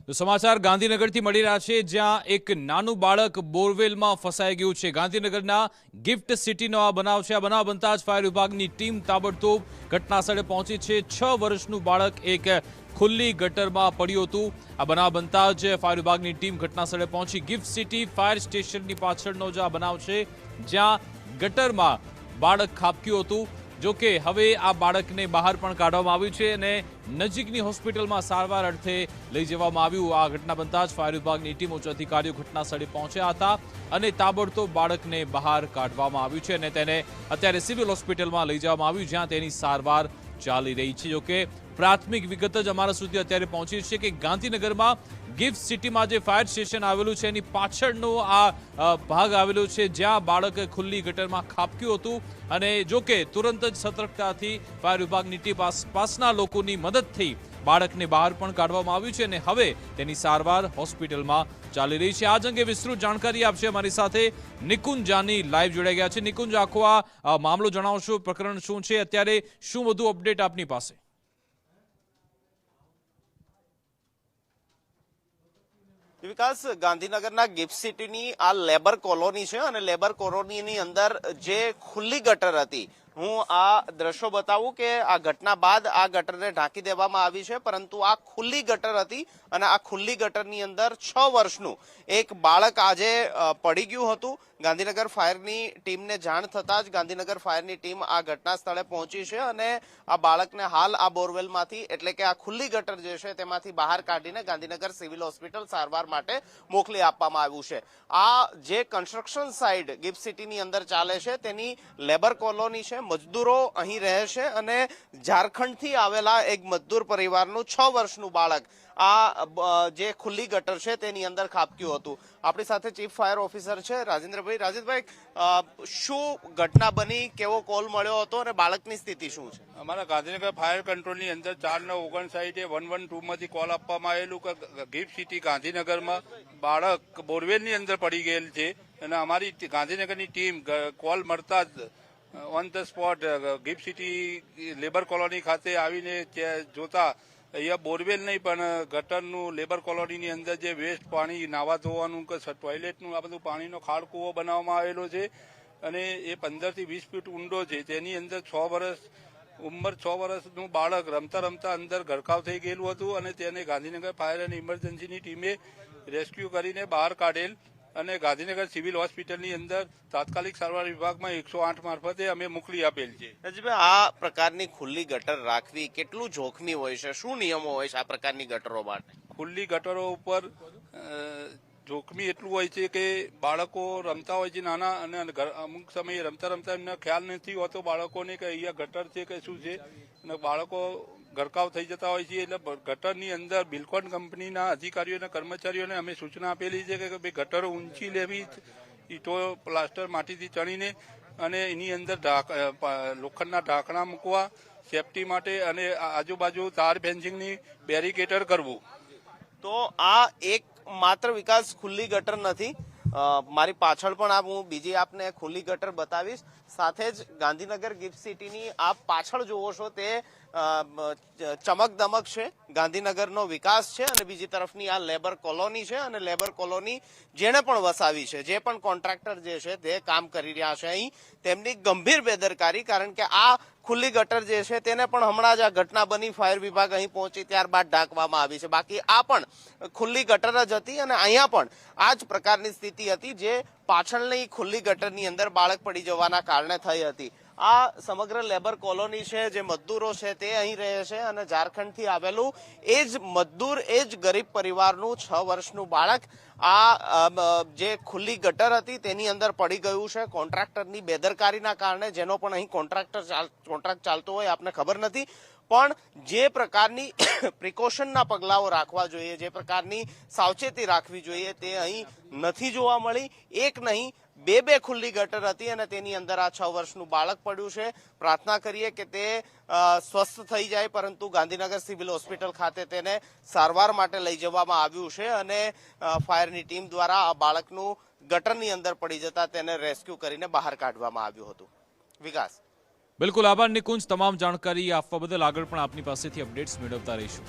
તો સમાચાર ગાંધીનગરથી મળી રહ્યા છે, જ્યાં એક નાનું બાળક બોરવેલમાં ફસાઈ ગયું છે। ગાંધીનગરના ગિફ્ટ સિટીનો આ બનાવ છે। આ બનાવ બનતા જ ફાયર વિભાગની ટીમ તાબડતોબ ઘટનાસ્થળે પહોંચી છે। 6 વર્ષનું બાળક એક ખુલ્લી ગટરમાં પડ્યું હતું। આ બનાવ બનતા જ ફાયર વિભાગની ટીમ ઘટનાસ્થળે પહોંચી। ગિફ્ટ સિટી ફાયર સ્ટેશનની પાછળનો જ આ બનાવ છે, જ્યાં ગટરમાં બાળક ખાબક્યું હતું। જો કે હવે આ બાળકને બહાર પણ કાઢવામાં આવ્યું છે અને નજીકની હોસ્પિટલમાં સારવાર અર્થે લઈ જવામાં આવ્યું। આ ઘટના બનતા જ ફાયર વિભાગની ટીમ ઉચ્ચ અધિકારીઓ ઘટના સ્થળે પહોંચ્યા હતા અને તાબડતોબ બાળકને બહાર કાઢવામાં આવ્યું છે અને તેને અત્યારે સિવિલ હોસ્પિટલમાં લઈ જવામાં આવ્યું, જ્યાં તેની સારવાર ચાલી રહી છે। જો કે પ્રાથમિક વિગત જ અમારા સુધી અત્યારે પહોંચી છે કે ગાંધીનગરમાં ગિફ્ટ સિટીમાં જે ફાયર સ્ટેશન આવેલું છે એની પાછળનો આ ભાગ આવેલો છે, જ્યાં બાળક ખુલ્લી ગટરમાં ખાબક્યું હતું અને જો કે તુરંત જ સતર્કતાથી ફાયર વિભાગની ટીમ આસપાસના લોકોની મદદથી બાળકને બહાર પણ કાઢવામાં આવ્યું છે અને હવે તેની સારવાર હોસ્પિટલમાં ચાલી રહી છે। આજ અંગે વિસ્તૃત જાણકારી આપશે અમારી સાથે નિકુંજ જાની લાઈવ જોડાઈ ગયા છે। નિકુંજ, આખો આ મામલો જણાવશો, પ્રકરણ શું છે, અત્યારે શું વધુ અપડેટ આપની પાસે? વિકાસ, ગાંધીનગરના ગિફ્ટ સિટીની આ લેબર કોલોની છે અને લેબર કોલોનીની અંદર જે ખુલ્લી ગટર હતી, હું આ દ્રશ્યો બતાવું કે આ ઘટના બાદ આ ગટરને ઢાંકી દેવામાં આવી છે, પરંતુ આ ખુલ્લી ગટર હતી અને આ ખુલ્લી ગટરની અંદર 6 વર્ષનું એક બાળક આજે પડી ગયું હતું। ગાંધીનગર ફાયરની ટીમને જાણ થતાં જ ગાંધીનગર ફાયરની ટીમ આ ઘટના સ્થળે પહોંચી છે અને આ બાળકને હાલ આ બોરવેલમાંથી, એટલે કે આ ખુલ્લી ગટર જે છે તેમાંથી બહાર કાઢીને ગાંધીનગર સિવિલ હોસ્પિટલ સારવાર માટે મોકલી આપવામાં આવ્યું છે। આ જે કન્સ્ટ્રક્શન સાઇટ ગિફ્ટ સિટીની અંદર ચાલે છે તેની લેબર કોલોની છે, મજદૂરો અહીં રહે છે અને ઝારખંડથી આવેલા એક મજદૂર પરિવારનું 6 વર્ષનું બાળક આ જે ખુલ્લી ગટર છે તેની અંદર ખાબક્યું હતું। આપણી સાથે ચીફ ફાયર ઓફિસર છે રાજેન્દ્રભાઈ। રાજેન્દ્રભાઈ, શું ઘટના બની, કેવો કોલ મળ્યો હતો અને બાળકની સ્થિતિ શું છે? અમારા ગાંધીનગર ફાયર કંટ્રોલની અંદર 4/9/59 112 માંથી કોલ આપવામાં આવેલું કે ગિફ્ટ સિટી ગાંધીનગરમાં બાળક બોરવેલની અંદર પડી ગયેલ છે અને અમારી ગાંધીનગરની ટીમ કોલ મળતા જ on the spot gift city labour colony ખાતે આવીને જોતા અહીંયા બોરવેલ નહીં પણ ગટરનું લેબર કોલોનીની અંદર જે વેસ્ટ પાણી, નાવા ધોવાનું કે ટોયલેટનું આ બધું પાણીનો ખાડ કૂવો બનાવવામાં આવેલો છે અને એ 15 થી 20 ફીટ ઊંડો છે। તેની અંદર 6 વર્ષનું બાળક રમતા રમતા અંદર ગરકાવ થઈ ગયેલું હતું અને તેને ગાંધીનગર ફાયર અને ઇમરજન્સીની ટીમે રેસ્ક્યુ કરીને બહાર કાઢેલ અને ગાંધીનગર સિવિલ હોસ્પિટલની અંદર તાત્કાલિક સારવાર વિભાગમાં 108 મારફતે અમે મોકલી આપેલ છે। આ પ્રકારની ખુલ્લી ગટર રાખવી કેટલું જોખમી હોય છે? શું નિયમો હોય છે આ પ્રકારની ગટરો માટે? ખુલ્લી ગટરો ઉપર જોખમી એટલું હોય છે કે બાળકો રમતા હોય છે નાના, અને અમુક સમયે રમતા રમતા એમને ખ્યાલ નથી હોતો બાળકોને કે અહીંયા ગટર છે કે શું છે, અને બાળકો ગરકાવ થઈ જતા હોય છે। એટલે ગટરની અંદર બિલ્કોન કંપનીના અધિકારીઓ અને કર્મચારીઓને અમે સૂચના આપેલી છે કે ભાઈ ગટરો ઊંચી લેવી, ઈંટો પ્લાસ્ટર માટીથી ચણીને અને એની અંદર લોખંડના ઢાંકણા મૂકવા સેફટી માટે અને આજુબાજુ તાર ફેન્સિંગની બેરિકેટર કરવું। તો આ એક માત્ર વિકાસ ખુલ્લી ગટર નથી, મારી પાછળ પણ હું બીજી આપને ખુલ્લી ગટર બતાવીશ। સાથે જ ગાંધીનગર ગિફ્ટ સિટીની આપ પાછળ જોવો છો તે ચમકદમક છે, ગાંધીનગરનો વિકાસ છે અને બીજી તરફની આ લેબર કોલોની છે અને લેબર કોલોની જેણે પણ વસાવી છે, જે પણ કોન્ટ્રાક્ટર જે છે તે કામ કરી રહ્યા છે અહીં, તેમની ગંભીર બેદરકારી, કારણ કે આ ખુલ્લી ગટર જે છે તેને પણ હમણાં જ આ ઘટના બની, ફાયર વિભાગ અહીં પહોંચી ત્યારબાદ ઢાંકવામાં આવી છે। બાકી આ પણ ખુલ્લી ગટર જ હતી અને અહીંયા પણ આ જ પ્રકારની સ્થિતિ હતી જે પાછળની ખુલ્લી ગટરની અંદર બાળક પડી જવાના કારણે થઈ હતી। આ સમગ્ર લેબર કોલોની છે, જે મજદૂરો છે તે અહીં રહે છે અને ઝારખંડથી આવેલું એ જ મજદૂર, એ જ ગરીબ પરિવારનું 6 વર્ષનું બાળક આ જે ખુલ્લી ગટર હતી તેની અંદર પડી ગયું છે કોન્ટ્રાક્ટરની બેદરકારીના કારણે, જેનો પણ અહીં કોન્ટ્રાક્ટ ચાલતો હોય આપને ખબર નથી, પણ જે પ્રકારની પ્રિકોશનના પગલાઓ રાખવા જોઈએ, જે પ્રકારની સાવચેતી રાખવી જોઈએ તે અહીં નથી જોવા મળી। એક નહીં, બે ખુલ્લી ગટર હતી અને તેની અંદર આ 6 વર્ષનું બાળક પડ્યું છે। પ્રાર્થના કરીએ કે તે સ્વસ્થ થઈ જાય, પરંતુ ગાંધીનગર સિવિલ હોસ્પિટલ ખાતે તેને સારવાર માટે લઈ જવામાં આવ્યું છે અને ફાયરની ટીમ દ્વારા આ બાળકનું ગટરની અંદર પડી જતા તેને રેસ્ક્યુ કરીને બહાર કાઢવામાં આવ્યું હતું। વિકાસ, બિલકુલ આભાર નિકુંજ, તમામ જાણકારી આપવા બદલ। આગળ પણ આપની પાસેથી અપડેટ્સ મેળવતા રહીશું।